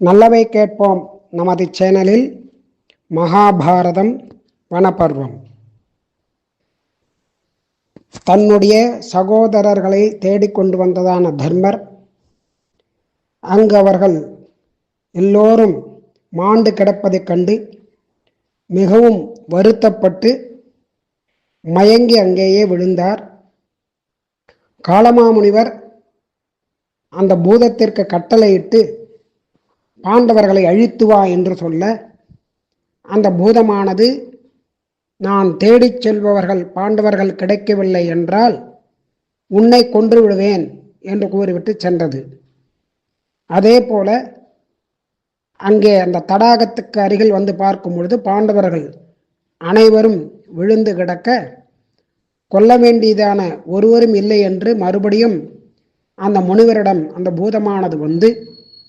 நல்லவை கேட்போம் நமது சேனலில் மகாபாரதம் வனப்பர்வம். தன்னுடைய சகோதரர்களை தேடிக்கொண்டு வந்ததான தர்மர் அங்கு அவர்கள் எல்லோரும் மாண்டு கிடப்பதைக் கண்டு மிகவும் வருத்தப்பட்டு மயங்கி அங்கேயே விழுந்தார். காலமாமுனிவர் அந்த பூதத்திற்கு கட்டளையிட்டு பாண்டவர்களை அழித்து வா என்று சொல்ல, அந்த பூதமானது நான் தேடிச் செல்பவர்கள் பாண்டவர்கள் கிடைக்கவில்லை என்றால் உன்னை கொன்று விடுவேன் என்று கூறிவிட்டு சென்றது. அதே போல அங்கே அந்த தடாகத்துக்கு அருகில் வந்து பார்க்கும் பொழுது பாண்டவர்கள் அனைவரும் விழுந்து கிடக்க, கொல்ல வேண்டியதான ஒருவரும் இல்லை என்று மறுபடியும் அந்த முனிவரிடம் அந்த பூதமானது வந்து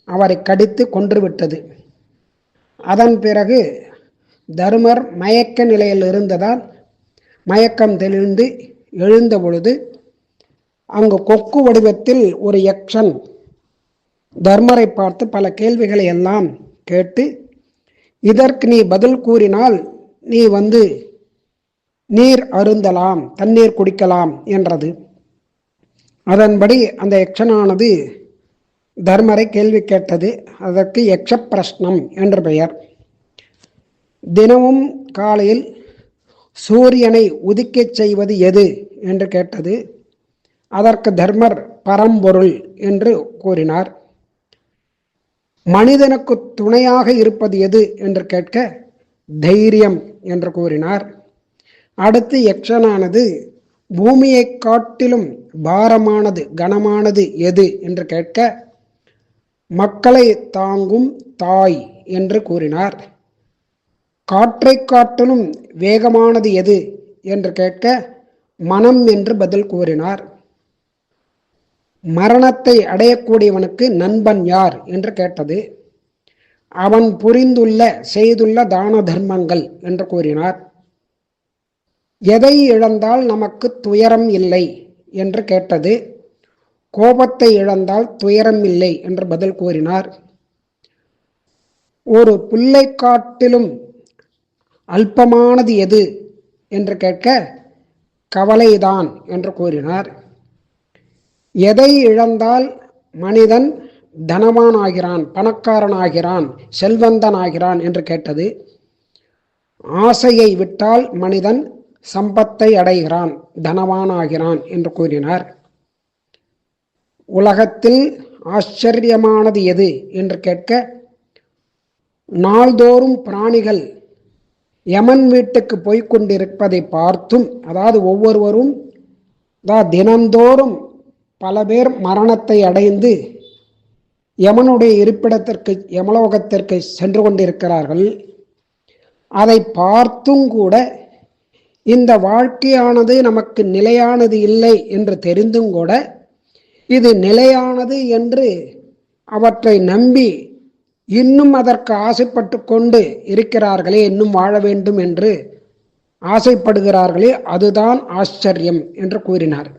அவரை கடித்து கொன்றுவிட்டது. அதன் பிறகு தருமர் மயக்க நிலையில் இருந்ததால் மயக்கம் தெளிந்து எழுந்த பொழுது அங்கு கொக்கு வடிவத்தில் ஒரு யக்ஷன் தர்மரை பார்த்து பல கேள்விகளை எல்லாம் கேட்டு, இதற்கு நீ பதில் கூறினால் நீ வந்து நீர் அருந்தலாம், தண்ணீர் குடிக்கலாம் என்றது. அதன்படி அந்த யக்ஷனானது தர்மரை கேள்வி கேட்டது. அதற்கு யக்ஷ பிரஷ்னம் என்று பெயர். தினமும் காலையில் சூரியனை உதிக்கச் செய்வது எது என்று கேட்டது. அதற்கு தர்மர் பரம்பொருள் என்று கூறினார். மனிதனுக்கு துணையாக இருப்பது எது என்று கேட்க தைரியம் என்று கூறினார். அடுத்து யக்ஷனானது பூமியை காட்டிலும் பாரமானது கனமானது எது என்று கேட்க மக்களை தாங்கும் தாய் என்று கூறினார். காற்றை காட்டிலும் வேகமானது எது என்று கேட்க மனம் என்று பதில் கூறினார். மரணத்தை அடையக்கூடியவனுக்கு நண்பன் யார் என்று கேட்டது. அவன் புரிந்துள்ள செய்துள்ள தான தர்மங்கள் என்று கூறினார். எதை இழந்தால் நமக்கு துயரம் இல்லை என்று கேட்டது. கோபத்தை இழந்தால் துயரம் இல்லை என்று பதில் கூறினார். ஒரு புல்லை காட்டிலும் அல்பமானது எது என்று கேட்க கவலைதான் என்று கூறினார். எதை இழந்தால் மனிதன் தனவான் ஆகிறான், பணக்காரன் ஆகிறான், செல்வந்தன் ஆகிறான் என்று கேட்டது. ஆசையை விட்டால் மனிதன் சம்பத்தை அடைகிறான், தனவான் ஆகிறான் என்று கூறினார். உலகத்தில் ஆச்சரியமானது எது என்று கேட்க நாள்தோறும் பிராணிகள் யமன் வீட்டுக்கு போய்கொண்டிருப்பதை பார்த்தும், அதாவது ஒவ்வொருவரும் தினந்தோறும் பல பேர் மரணத்தை அடைந்து யமனுடைய இருப்பிடத்திற்கு யமலோகத்திற்கு சென்று கொண்டிருக்கிறார்கள். அதை பார்த்தும் கூட இந்த வாழ்க்கையானது நமக்கு நிலையானது இல்லை என்று தெரிந்தும் கூட இது நிலையானது என்று அவற்றை நம்பி இன்னும் அதற்கு ஆசைப்பட்டு கொண்டு இருக்கிறார்களே, இன்னும் வாழ வேண்டும் என்று ஆசைப்படுகிறார்களே, அதுதான் ஆச்சரியம் என்று கூறினார்.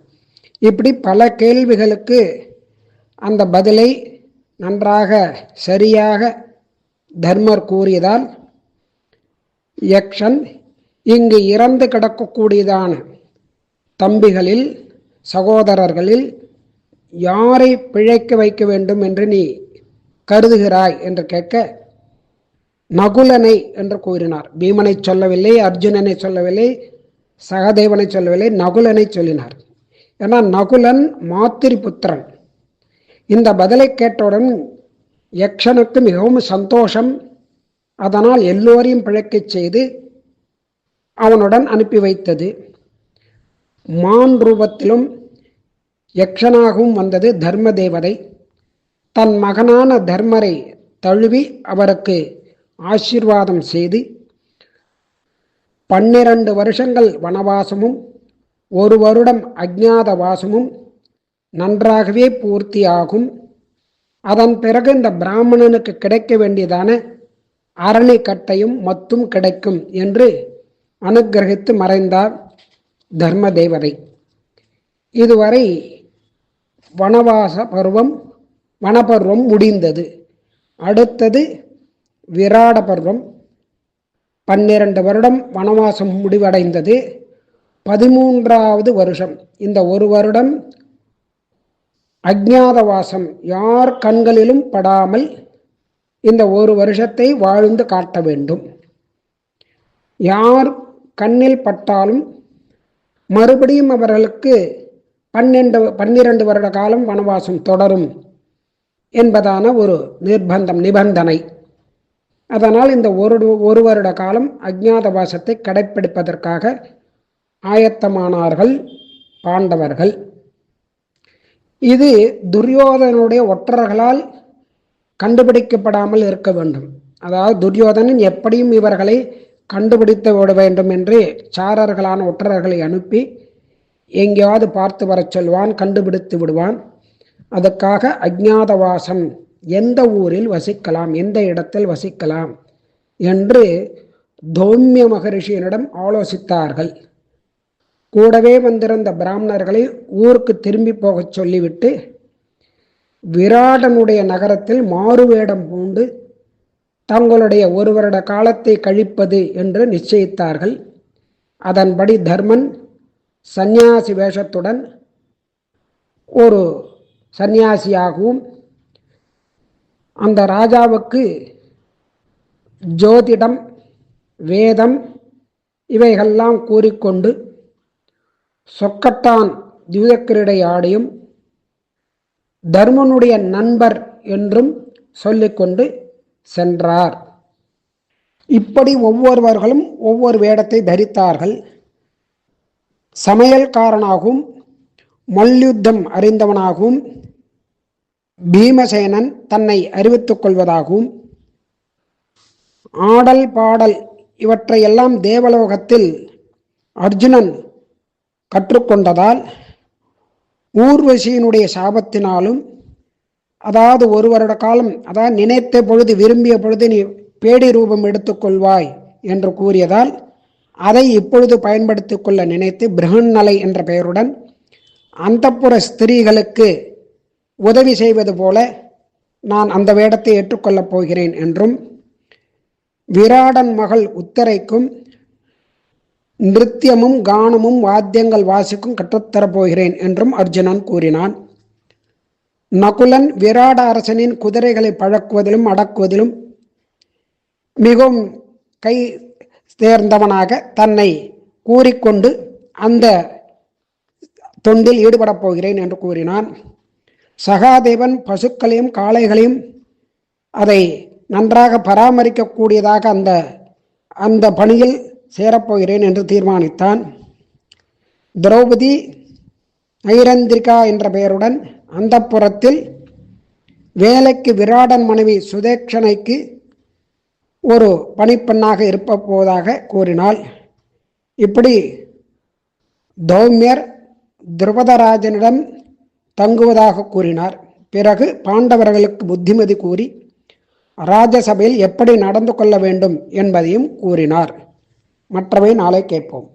இப்படி பல கேள்விகளுக்கு அந்த பதிலை நன்றாக சரியாக தர்மர் கூறியதால் யக்ஷன் இங்கு இறந்து கிடக்கக்கூடியதான தம்பிகளில் சகோதரர்களில் யாரை பிழைக்க வைக்க வேண்டும் என்று நீ கருதுகிறாய் என்று கேட்க நகுலனை என்று கூறினார். பீமனை சொல்லவில்லை, அர்ஜுனனை சொல்லவில்லை, சகதேவனை சொல்லவில்லை, நகுலனை சொல்லினார். ஏன்னா நகுலன் மாத்திரி புத்திரன். இந்த பதிலை கேட்டவுடன் யக்ஷனுக்கு மிகவும் சந்தோஷம். அதனால் எல்லோரையும் பிழைக்கச் செய்து அவனுடன் அனுப்பி வைத்தது. மான் ரூபத்திலும் யக்ஷனாகவும் வந்தது தர்ம தேவதை. தன் மகனான தர்மரை தழுவி அவருக்கு ஆசீர்வாதம் செய்து 12 வருஷங்கள் வனவாசமும் 1 வருடம் அஜ்ஞாத வாசமும் நன்றாகவே பூர்த்தியாகும். அதன் பிறகு இந்த பிராமணனுக்கு கிடைக்க வேண்டியதான அரணிக்கட்டையும் மத்தும் கிடைக்கும் என்று அனுக்கிரகித்து மறைந்தார் தர்ம தேவதை. இதுவரை வனபருவம் முடிந்தது. அடுத்தது விராட பருவம். 12 வருடம் வனவாசம் முடிவடைந்தது. 13வது வருஷம். இந்த ஒரு வருடம் அஜ்ஞாதவாசம், யார் கண்களிலும் படாமல் இந்த ஒரு வருஷத்தை வாழ்ந்து காட்ட வேண்டும். யார் கண்ணில் பட்டாலும் மறுபடியும் அவர்களுக்கு 12 வருட காலம் வனவாசம் தொடரும் என்பதான ஒரு நிபந்தனை. அதனால் இந்த ஒரு வருட காலம் அஜ்ஞாதவாசத்தை கடைப்பிடிப்பதற்காக ஆயத்தமானார்கள் பாண்டவர்கள். இது துரியோதனுடைய ஒற்றர்களால் கண்டுபிடிக்கப்படாமல் இருக்க வேண்டும். அதாவது துரியோதனன் எப்படியும் இவர்களை கண்டுபிடித்து விட வேண்டும் என்று சாரர்களான ஒற்றர்களை அனுப்பி எங்கேயாவது பார்த்து வர சொல்வான், கண்டுபிடித்து விடுவான். அதுக்காக அஜ்ஞாதவாசம், எந்த ஊரில் வசிக்கலாம், எந்த இடத்தில் வசிக்கலாம் என்று தௌமிய மகரிஷியனிடம் ஆலோசித்தார்கள். கூடவே வந்திருந்த பிராமணர்களை ஊருக்கு திரும்பி போகச் சொல்லிவிட்டு விராடனுடைய நகரத்தில் மாறுவேடம் பூண்டு தங்களுடைய ஒரு வருட காலத்தை கழிப்பது என்று நிச்சயித்தார்கள். அதன்படி தர்மன் சந்நியாசி வேஷத்துடன் ஒரு சந்நியாசியாகவும் அந்த ராஜாவுக்கு ஜோதிடம், வேதம் இவைகள்லாம் கூறிக்கொண்டு சொக்கட்டான் யுதக்கிரீடை ஆடியும் தர்மனுடைய நண்பர் என்றும் சொல்லிக்கொண்டு சென்றார். இப்படி ஒவ்வொருவர்களும் ஒவ்வொரு வேடத்தை தரித்தார்கள். சமையல்காரனாகவும் மல்யுத்தம் அறிந்தவனாகவும் பீமசேனன் தன்னை அறிவித்துக் கொள்வதாகவும், ஆடல் பாடல் இவற்றையெல்லாம் தேவலோகத்தில் அர்ஜுனன் கற்றுக்கொண்டதால் ஊர்வசியினுடைய சாபத்தினாலும், அதாவது ஒரு வருட காலம், அதாவது நினைத்த பொழுது விரும்பிய பொழுது நீ பேடி ரூபம் எடுத்துக்கொள்வாய் என்று கூறியதால் அதை இப்பொழுது பயன்படுத்திக் கொள்ள நினைத்து பிருகன்னலை என்ற பெயருடன் அந்தப்புற ஸ்திரீகளுக்கு உதவி செய்வது போல நான் அந்த வேடத்தை ஏற்றுக்கொள்ளப் போகிறேன் என்றும், விராடன் மகள் உத்தரைக்கும் நிருத்தியமும் கானமும் வாத்தியங்கள் வாசிக்கும் கற்றுத்தரப்போகிறேன் என்றும் அர்ஜுனன் கூறினான். நகுலன் விராட அரசனின் குதிரைகளை பழக்குவதிலும் அடக்குவதிலும் மிகவும் கை தேர்ந்தவனாக தன்னை கூறிக்கொண்டு அந்த தொண்டில் ஈடுபடப் போகிறேன் என்று கூறினான். சகாதேவன் பசுக்களையும் காளைகளையும் அதை நன்றாக பராமரிக்கக்கூடியதாக அந்த பணியில் சேரப்போகிறேன் என்று தீர்மானித்தான். திரௌபதி நைரந்திரிகா என்ற பெயருடன் அந்த புறத்தில் வேலைக்கு விராடன் மனைவி சுதேக்ஷனைக்கு ஒரு பணிப்பெண்ணாக இருப்ப போவதாக கூறினாள். இப்படி தௌமியர் துருபதராஜனிடம் தங்குவதாக கூறினார். பிறகு பாண்டவர்களுக்கு புத்திமதி கூறி ராஜசபையில் எப்படி நடந்து கொள்ள வேண்டும் என்பதையும் கூறினார். மற்றவை நாளை கேட்போம்.